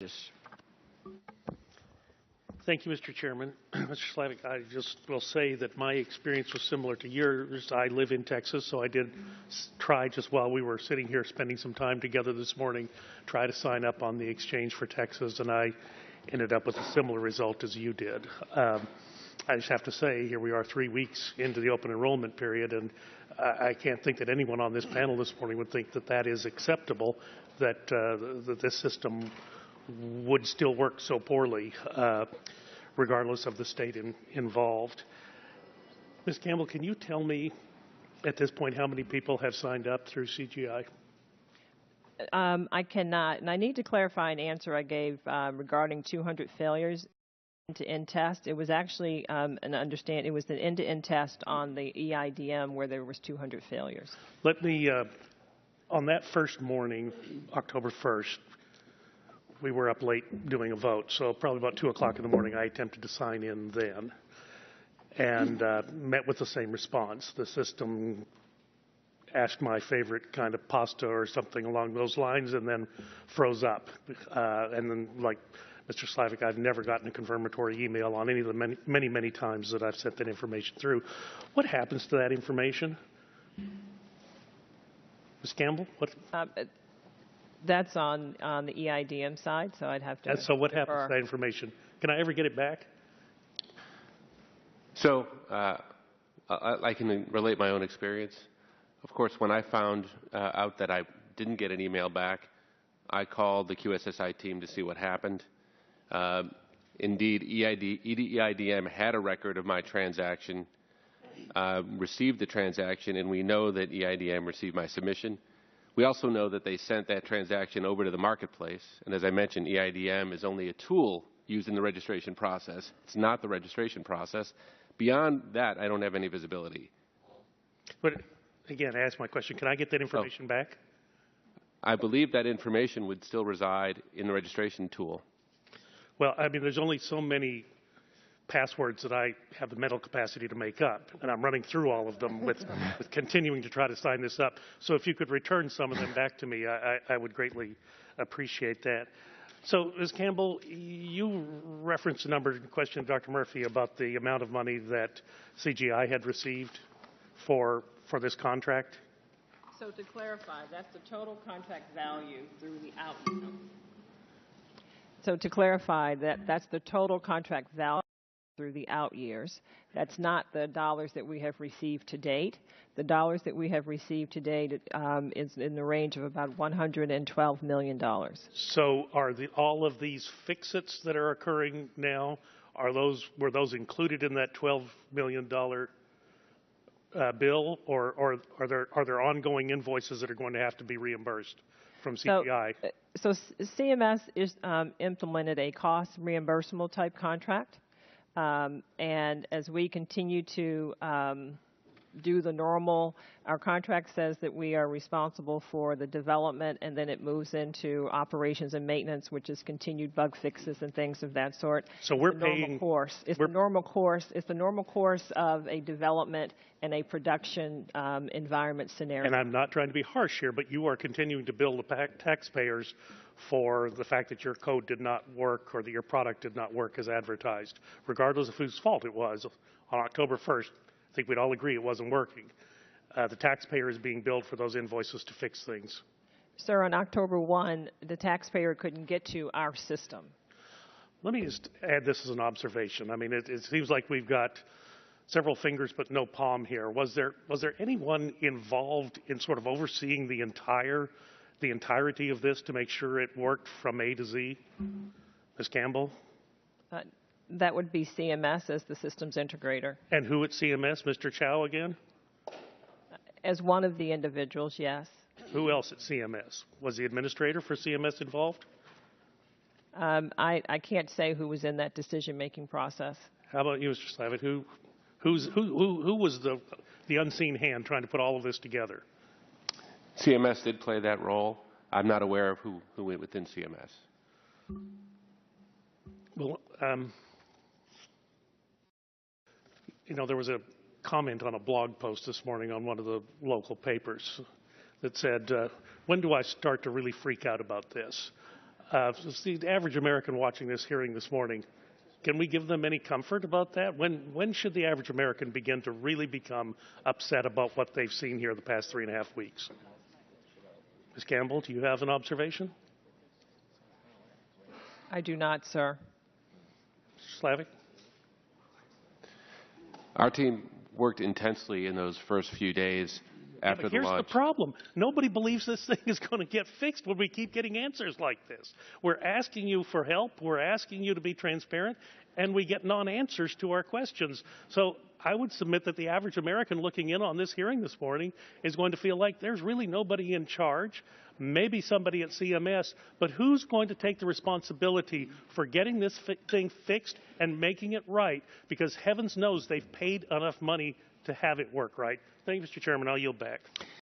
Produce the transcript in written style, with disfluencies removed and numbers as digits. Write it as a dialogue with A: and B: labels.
A: Burgess.
B: Thank you, Mr. Chairman. Mr. Slavic, I just will say that my experience was similar to yours. I live in Texas, so I did try, just while we were sitting here spending some time together this morning, try to sign up on the Exchange for Texas, and I ended up with a similar result as you did. I just have to say, here we are 3 weeks into the open enrollment period, and I can't think that anyone on this panel this morning would think that that is acceptable, that this system would still work so poorly, regardless of the state involved. Ms. Campbell, can you tell me at this point how many people have signed up through CGI?
C: I cannot, and I need to clarify an answer I gave regarding 200 failures end-to-end test. It was actually it was an end-to-end test on the EIDM where there was 200 failures.
B: Let me, on that first morning, October 1st, we were up late doing a vote, so probably about 2 o'clock in the morning I attempted to sign in then and met with the same response. The system asked my favorite kind of pasta or something along those lines and then froze up. And then, like Mr. Slavic, I've never gotten a confirmatory email on any of the many times that I've sent that information through. What happens to that information? Ms. Campbell? What?
C: That's on the EIDM side, so I'd have to.
B: And so what happens to that information? Can I ever get it back?
D: So I can relate my own experience. Of course, when I found out that I didn't get an email back, I called the QSSI team to see what happened. Indeed, EIDM had a record of my transaction, received the transaction, and we know that EIDM received my submission. We also know that they sent that transaction over to the marketplace, and as I mentioned, EIDM is only a tool used in the registration process. It's not the registration process. Beyond that, I don't have any visibility.
B: But again, I asked my question. Can I get that information back?
D: I believe that information would still reside in the registration tool.
B: Well, I mean, there's only so many passwords that I have the mental capacity to make up, and I'm running through all of them with continuing to try to sign this up. So if you could return some of them back to me, I would greatly appreciate that. So, Ms. Campbell, you referenced a number in question of Dr. Murphy about the amount of money that CGI had received for this contract.
C: So to clarify, that's the total contract value through the out year. So to clarify, that's the total contract value through the out years. That's not the dollars that we have received to date. The dollars that we have received to date is in the range of about $112 million.
B: So are all of these fix-its that are occurring now, were those included in that $12 million bill, or are there ongoing invoices that are going to have to be reimbursed from CGI?
C: So CMS implemented a cost reimbursable type contract. And as we continue to do the normal, our contract says that we are responsible for the development, and then it moves into operations and maintenance, which is continued bug fixes and things of that sort.
B: So we're paying.
C: It's the normal course. It's the normal course of a development and a production environment scenario.
B: And I'm not trying to be harsh here, but you are continuing to bill the taxpayers for the fact that your code did not work or that your product did not work as advertised, regardless of whose fault it was. On October 1st, I think we'd all agree it wasn't working. The taxpayer is being billed for those invoices to fix things.
C: Sir, on October 1, the taxpayer couldn't get to our system.
B: Let me just add this as an observation. I mean, it seems like we've got several fingers but no palm here. Was there anyone involved in sort of overseeing the entirety of this to make sure it worked from A to Z? Ms. Campbell?
C: That would be CMS as the systems integrator.
B: And who at CMS? Mr. Chow again?
C: As one of the individuals, yes.
B: Who else at CMS? Was the administrator for CMS involved?
C: I can't say who was in that decision-making process.
B: How about you, Mr. Slavic? Who was the unseen hand trying to put all of this together?
D: CMS did play that role. I'm not aware of who went within CMS.
B: Well, there was a comment on a blog post this morning on one of the local papers that said, when do I start to really freak out about this? The average American watching this hearing this morning, can we give them any comfort about that? When should the average American begin to really become upset about what they've seen here the past 3.5 weeks? Ms. Campbell, do you have an observation?
C: I do not, sir.
B: Mr. Slavic?
D: Our team worked intensely in those first few days after the
B: Here's
D: launch.
B: the problem. Nobody believes this thing is going to get fixed when we keep getting answers like this. We're asking you for help. We're asking you to be transparent, and we get non-answers to our questions. So I would submit that the average American looking in on this hearing this morning is going to feel like there's really nobody in charge, maybe somebody at CMS, but who's going to take the responsibility for getting this thing fixed and making it right? Because heavens knows they've paid enough money to have it work right. Thank you, Mr. Chairman. I'll yield back.